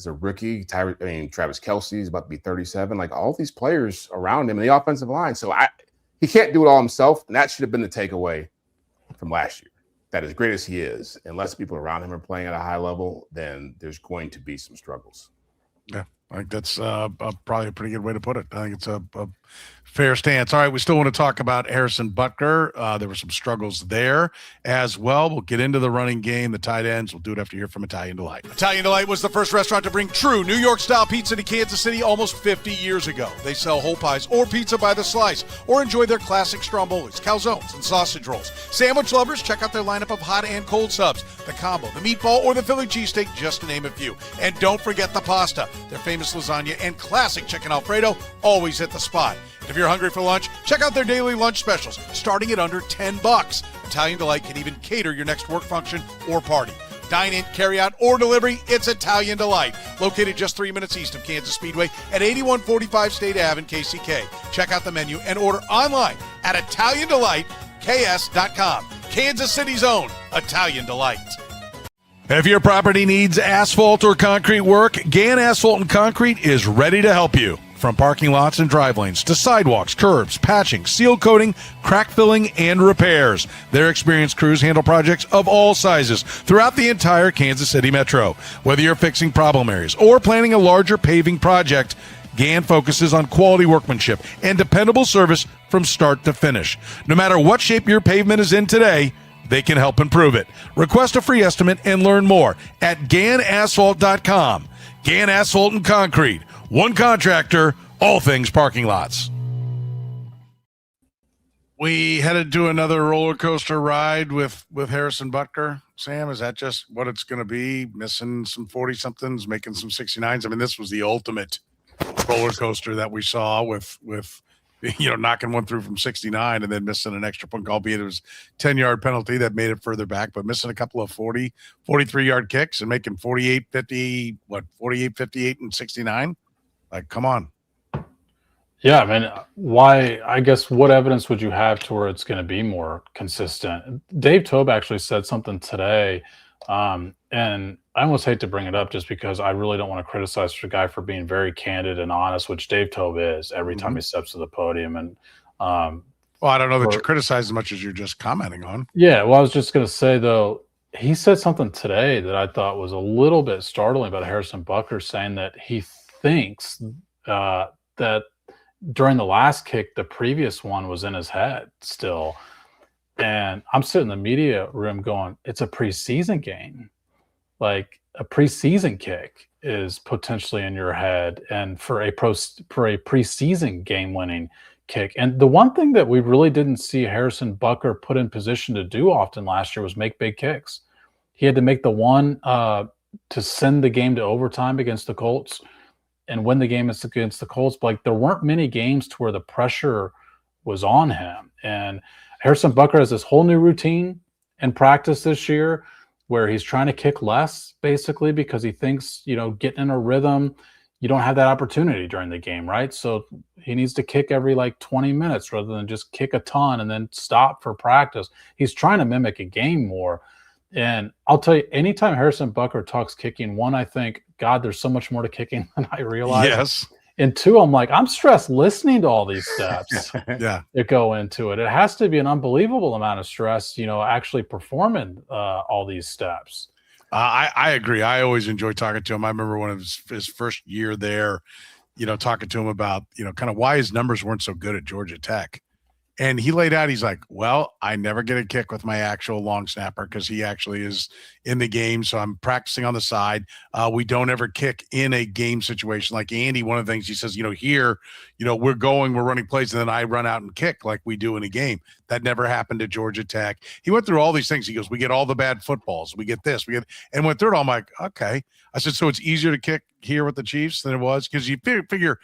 rookie, Travis Kelce is about to be 37. Like, all these players around him in the offensive line. So he can't do it all himself, and that should have been the takeaway from last year. That as great as he is, unless people around him are playing at a high level, then there's going to be some struggles. Yeah, I think that's probably a pretty good way to put it. I think it's a fair stance. All right, we still want to talk about Harrison Butker. There were some struggles there as well. We'll get into the running game, the tight ends. We'll do it after you hear from Italian Delight. Italian Delight was the first restaurant to bring true New York-style pizza to Kansas City almost 50 years ago. They sell whole pies or pizza by the slice, or enjoy their classic strombolis, calzones, and sausage rolls. Sandwich lovers, check out their lineup of hot and cold subs, the combo, the meatball, or the Philly cheesesteak, just to name a few. And don't forget the pasta. Their famous lasagna and classic chicken Alfredo always hit the spot. If you're hungry for lunch, check out their daily lunch specials, starting at under $10. Italian Delight can even cater your next work function or party. Dine in, carry out, or delivery, it's Italian Delight. Located just 3 minutes east of Kansas Speedway at 8145 State Ave in KCK. Check out the menu and order online at ItalianDelightKS.com. Kansas City's own Italian Delight. If your property needs asphalt or concrete work, Gann Asphalt and Concrete is ready to help you. From parking lots and drive lanes to sidewalks, curbs, patching, seal coating, crack filling, and repairs, their experienced crews handle projects of all sizes throughout the entire Kansas City metro. Whether you're fixing problem areas or planning a larger paving project, Gann focuses on quality workmanship and dependable service from start to finish. No matter what shape your pavement is in today, they can help improve it. Request a free estimate and learn more at GannAsphalt.com. Gann Asphalt and Concrete. One contractor, all things parking lots. We headed to another roller coaster ride with Harrison Butker. Sam, is that just what it's going to be? Missing some 40-somethings, making some 69s? I mean, this was the ultimate roller coaster that we saw with knocking one through from 69 and then missing an extra point, albeit it was 10-yard penalty that made it further back, but missing a couple of 40, 43-yard kicks and making 48, 58, and 69. Like, come on. Yeah, I mean, I guess what evidence would you have to where it's going to be more consistent? Dave Tobe actually said something today, and I almost hate to bring it up just because I really don't want to criticize the guy for being very candid and honest, which Dave Tobe is every time he steps to the podium. And well, I don't know that you criticize as much as you're just commenting on. Yeah, well, I was just going to say, though, he said something today that I thought was a little bit startling about Harrison Butker, saying that he thinks that during the last kick, the previous one was in his head still. And I'm sitting in the media room going, it's a preseason game. Like, a preseason kick is potentially in your head, and for a preseason game-winning kick. And the one thing that we really didn't see Harrison Butker put in position to do often last year was make big kicks. He had to make the one to send the game to overtime against the Colts and win the game against the Colts. But like, there weren't many games to where the pressure was on him. And Harrison Butker has this whole new routine in practice this year where he's trying to kick less, basically, because he thinks, getting in a rhythm, you don't have that opportunity during the game, right? So he needs to kick every 20 minutes rather than just kick a ton and then stop for practice. He's trying to mimic a game more. And I'll tell you, anytime Harrison Butker talks kicking, one, I think, God, there's so much more to kicking than I realize. Yes. And two, I'm like, I'm stressed listening to all these steps Yeah. that go into it. It has to be an unbelievable amount of stress, actually performing all these steps. I agree. I always enjoy talking to him. I remember one of his first year there, talking to him about, kind of why his numbers weren't so good at Georgia Tech. And he laid out, he's like, well, I never get a kick with my actual long snapper because he actually is in the game. So I'm practicing on the side. We don't ever kick in a game situation. Like Andy, one of the things he says, here, we're running plays, and then I run out and kick like we do in a game. That never happened at Georgia Tech. He went through all these things. He goes, we get all the bad footballs. We get this. And went through it all. I'm like, okay. I said, so it's easier to kick here with the Chiefs than it was? Because you figure,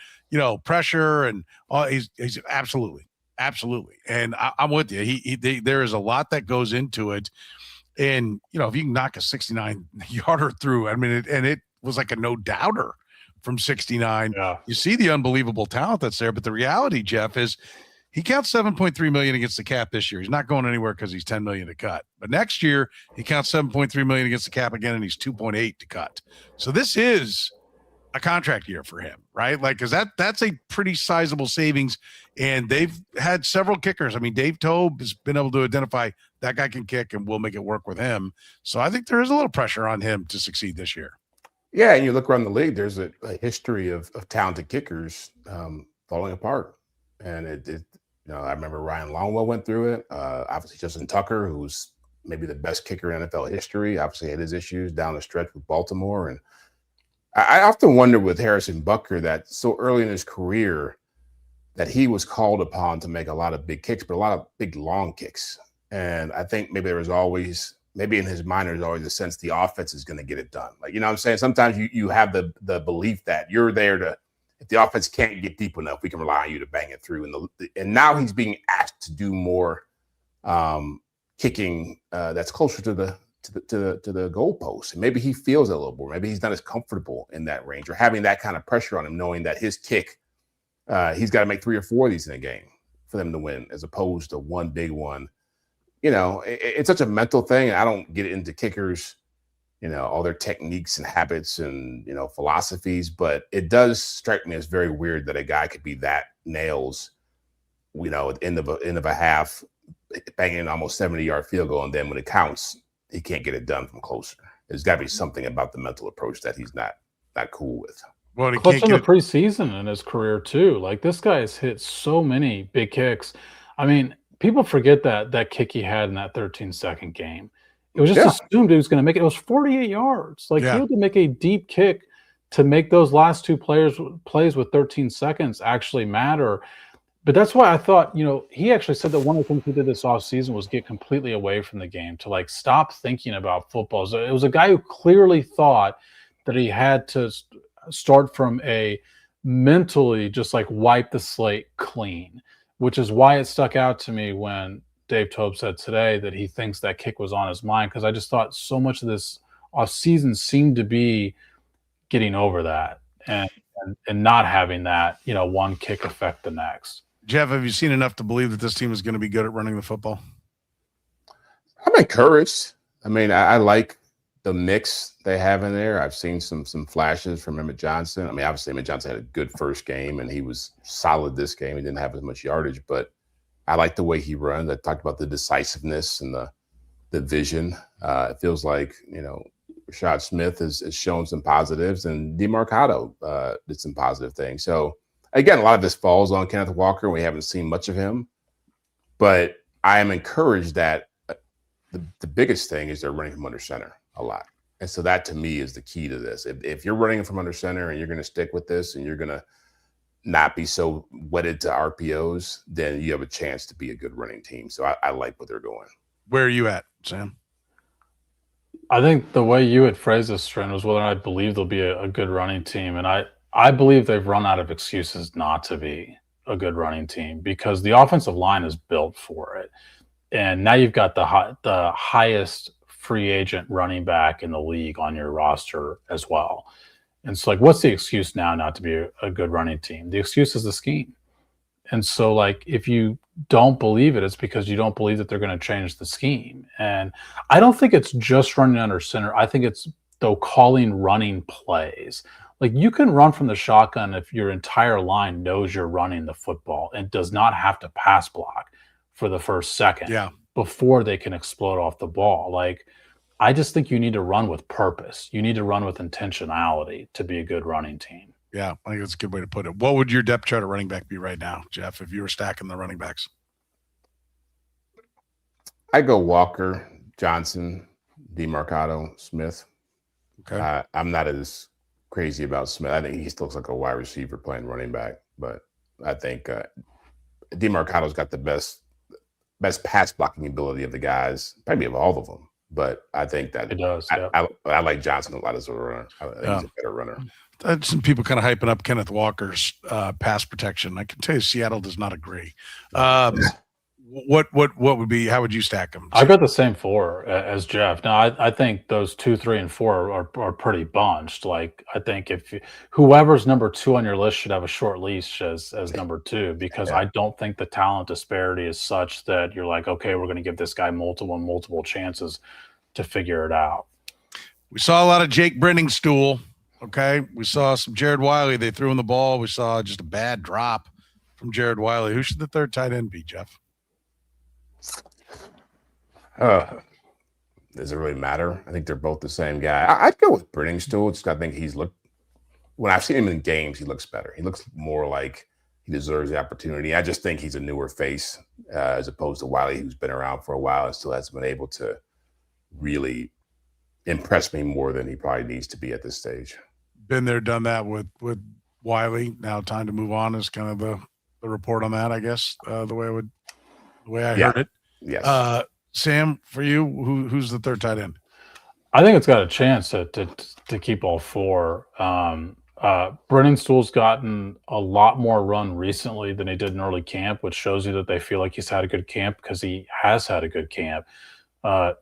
pressure and all. He's absolutely. Absolutely. And I'm with you. There is a lot that goes into it. And, if you can knock a 69-yarder through, I mean, it was like a no-doubter from 69. Yeah. You see the unbelievable talent that's there. But the reality, Jeff, is he counts $7.3 million against the cap this year. He's not going anywhere because he's $10 million to cut. But next year, he counts $7.3 million against the cap again, and he's $2.8 to cut. So this is a contract year for him, right? Because that's a pretty sizable savings, and they've had several kickers. I mean, Dave Tobe has been able to identify that guy can kick, and we'll make it work with him. So I think there is a little pressure on him to succeed this year. Yeah, and you look around the league, there's a history of talented kickers falling apart. And I remember Ryan Longwell went through it. Obviously, Justin Tucker, who's maybe the best kicker in NFL history, obviously had his issues down the stretch with Baltimore. And I often wonder with Harrison Butker that so early in his career that he was called upon to make a lot of big kicks, but a lot of big long kicks. And I think maybe in his mind, there's always a sense the offense is going to get it done. Like, what I'm saying? Sometimes you have the belief that you're there to, if the offense can't get deep enough, we can rely on you to bang it through. And now he's being asked to do more kicking that's closer to the goalpost. And maybe he feels it a little more. Maybe he's not as comfortable in that range, or having that kind of pressure on him, knowing that his kick, he's got to make 3 or 4 of these in a game for them to win, as opposed to one big one. It's such a mental thing. And I don't get into kickers, all their techniques and habits and, philosophies, but it does strike me as very weird that a guy could be that nails, at the end of a half, banging an almost 70-yard field goal, and then when it counts, he can't get it done from closer. There's got to be something about the mental approach that he's not cool with. Well, he Clutch can't in the preseason in his career too. Like, this guy has hit so many big kicks. I mean, people forget that kick he had in that 13-second game. It was just assumed he was going to make it. It was 48 yards. Like, he had to make a deep kick to make those last two plays with 13 seconds actually matter. But that's why I thought, he actually said that one of the things he did this offseason was get completely away from the game, to stop thinking about football. So it was a guy who clearly thought that he had to start from a mentally just wipe the slate clean, which is why it stuck out to me when Dave Tobe said today that he thinks that kick was on his mind, because I just thought so much of this offseason seemed to be getting over that and not having that, one kick affect the next. Jeff, have you seen enough to believe that this team is going to be good at running the football? I'm encouraged. I mean, I like the mix they have in there. I've seen some flashes from Emmett Johnson. I mean, obviously, Emmett Johnson had a good first game, and he was solid this game. He didn't have as much yardage, but I like the way he runs. I talked about the decisiveness and the the vision. It feels like, Rashad Smith has shown some positives, and DeMarcado did some positive things. So again, a lot of this falls on Kenneth Walker. We haven't seen much of him, but I am encouraged that the biggest thing is they're running from under center a lot. And so that to me is the key to this. If you're running from under center and you're going to stick with this and you're going to not be so wedded to RPOs, then you have a chance to be a good running team. So I like what they're doing. Where are you at, Sam? I think the way you had phrased this, Trent, was whether I believe they'll be a good running team. And I believe they've run out of excuses not to be a good running team because the offensive line is built for it. And now you've got the highest free agent running back in the league on your roster as well. And so, what's the excuse now not to be a good running team? The excuse is the scheme. And so, if you don't believe it, it's because you don't believe that they're going to change the scheme. And I don't think it's just running under center. I think it's, though, calling running plays. You can run from the shotgun if your entire line knows you're running the football and does not have to pass block for the first second before they can explode off the ball. I just think you need to run with purpose. You need to run with intentionality to be a good running team. Yeah, I think that's a good way to put it. What would your depth chart of running back be right now, Jeff, if you were stacking the running backs? I go Walker, Johnson, DeMarcado, Smith. Okay. I'm not as crazy about Smith. I think he still looks like a wide receiver playing running back, but I think DeMarcado's got the best pass blocking ability of the guys, probably of all of them. But I think that it does. I like Johnson a lot as a runner. I think he's a better runner. Some people kind of hyping up Kenneth Walker's pass protection. I can tell you, Seattle does not agree. What would be? How would you stack them? I've got the same four as Jeff. Now, I think those 2, 3, and 4 are pretty bunched. I think if whoever's number 2 on your list should have a short leash as number 2, because I don't think the talent disparity is such that you're okay, we're going to give this guy multiple chances to figure it out. We saw a lot of Jake Brenningstool. Okay, we saw some Jared Wiley. They threw in the ball. We saw just a bad drop from Jared Wiley. Who should the third tight end be, Jeff? Does it really matter? I think they're both the same guy. I'd go with Brenningstool. I think when I've seen him in games, he looks better. He looks more like he deserves the opportunity. I just think he's a newer face as opposed to Wiley, who's been around for a while and still hasn't been able to really impress me more than he probably needs to be at this stage. Been there, done that with Wiley. Now time to move on is kind of the report on that, I guess, the way I heard it. Yes. Sam, for you, who's the third tight end? I think it's got a chance to keep all 4. Brenningstool's gotten a lot more run recently than he did in early camp, which shows you that they feel like he's had a good camp because he has had a good camp.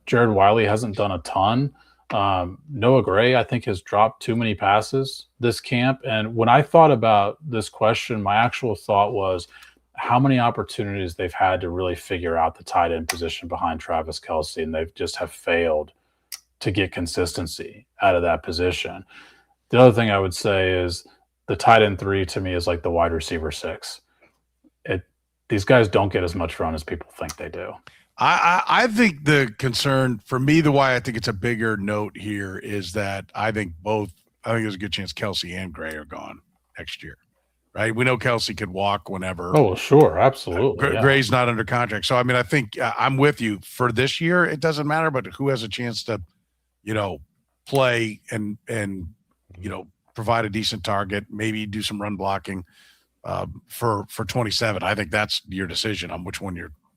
Jared Wiley hasn't done a ton. Noah Gray, I think, has dropped too many passes this camp. And when I thought about this question, my actual thought was how many opportunities they've had to really figure out the tight end position behind Travis Kelce, and they've just have failed to get consistency out of that position. The other thing I would say is the tight end 3 to me is like the wide receiver 6. These guys don't get as much run as people think they do. I think the concern for me, why I think it's a bigger note here is that I think there's a good chance Kelce and Gray are gone next year, right? We know Kelce could walk whenever. Oh, sure. Absolutely. Gray's not under contract. So, I think I'm with you for this year. It doesn't matter, but who has a chance to, play and provide a decent target, maybe do some run blocking for 27. I think that's your decision on which one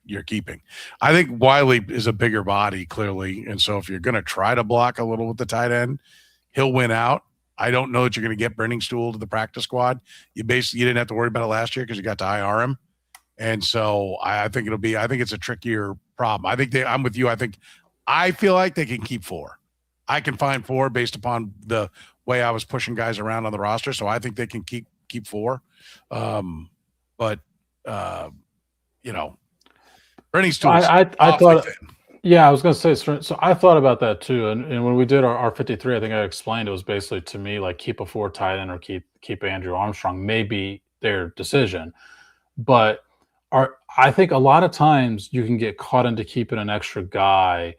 you're keeping. I think Wiley is a bigger body, clearly. And so if you're going to try to block a little with the tight end, he'll win out. I don't know that you're going to get Brenningstool to the practice squad. You didn't have to worry about it last year because you got to IR him. And so I think it's a trickier problem. I'm with you. I feel like they can keep 4. I can find 4 based upon the way I was pushing guys around on the roster. So I think they can keep 4. But Brenningstool. I thought, yeah, I was going to say, so I thought about that too. And when we did our 53, I think I explained it was basically to me like keep a 4 tight end or keep Andrew Armstrong, maybe their decision. But I think a lot of times you can get caught into keeping an extra guy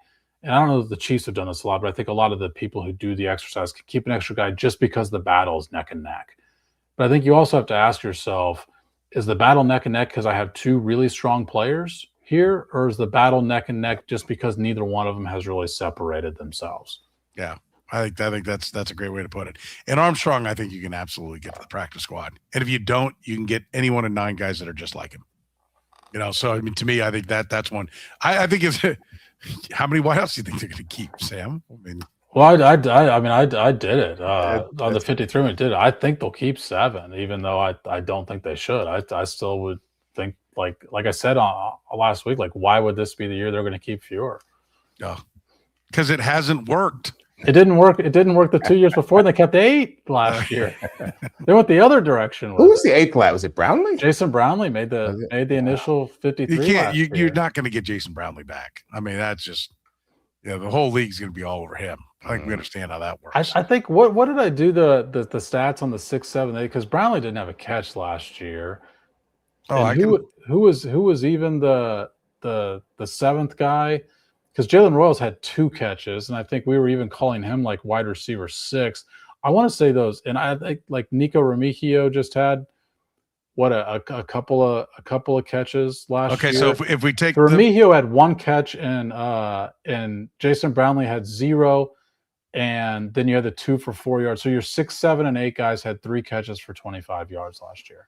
and I don't know if the Chiefs have done this a lot, but I think a lot of the people who do the exercise can keep an extra guy just because the battle is neck and neck. But I think you also have to ask yourself, is the battle neck and neck because I have two really strong players here, or is the battle neck and neck just because neither one of them has really separated themselves? Yeah, I think that's a great way to put it. And Armstrong, I think you can absolutely get to the practice squad. And if you don't, you can get any one of 9 guys that are just like him. So I mean, to me, I think that's one. I think it's how many wideouts do you think they're going to keep, Sam? I mean, well, I did it on the 53 minute. Did it? I think they'll keep 7, even though I don't think they should. I still would think like I said last week. Like, why would this be the year they're going to keep fewer? Because it hasn't worked. It didn't work. It didn't work the 2 years before. They kept 8 last year. They went the other direction. Who was the 8th lad? Was it Brownlee? Jason Brownlee made the initial 53. You're not going to get Jason Brownlee back. I mean, that's just the whole league's going to be all over him. I think we understand how that works. I think what did I do the stats on the 6, 7, 8? Because Brownlee didn't have a catch last year. Oh, who was even the 7th guy? Because Jalen Royals had 2 catches, and I think we were even calling him like wide receiver 6. I want to say those, and I think like Nico Remigio just had a couple of catches last year. Okay, so if we take Remigio had 1 catch, and Jason Brownlee had 0, and then you had the 2 for 4 yards. So your 6, 7, and 8 guys had 3 catches for 25 yards last year.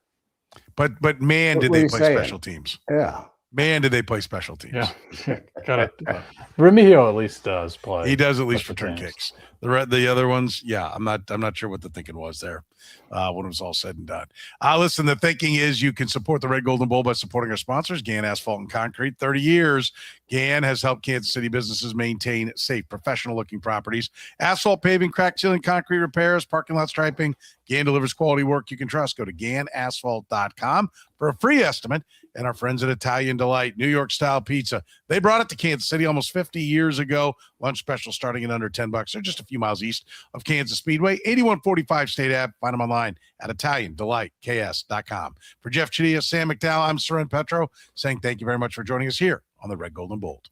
But man, did they play special teams? Yeah. Man, did they play special teams? Yeah, got it. Remigio at least does play. He does at least return kicks. The other ones, yeah, I'm not sure what the thinking was there when it was all said and done. Listen, the thinking is you can support the Red, Gold, and Bold by supporting our sponsors, Gann Asphalt and Concrete. 30 years, Gann has helped Kansas City businesses maintain safe, professional-looking properties. Asphalt paving, crack sealing, concrete repairs, parking lot striping. Gann delivers quality work you can trust. Go to GannAsphalt.com for a free estimate. And our friends at Italian Delight, New York-style pizza. They brought it to Kansas City almost 50 years ago. Lunch special starting at under $10. They're just a few miles east of Kansas Speedway, 8145 State Ave. Find them online at ItalianDelightKS.com. For Jeff Chadiha, Sam McDowell, I'm Soren Petro, saying thank you very much for joining us here on the Red, Gold, and Bold.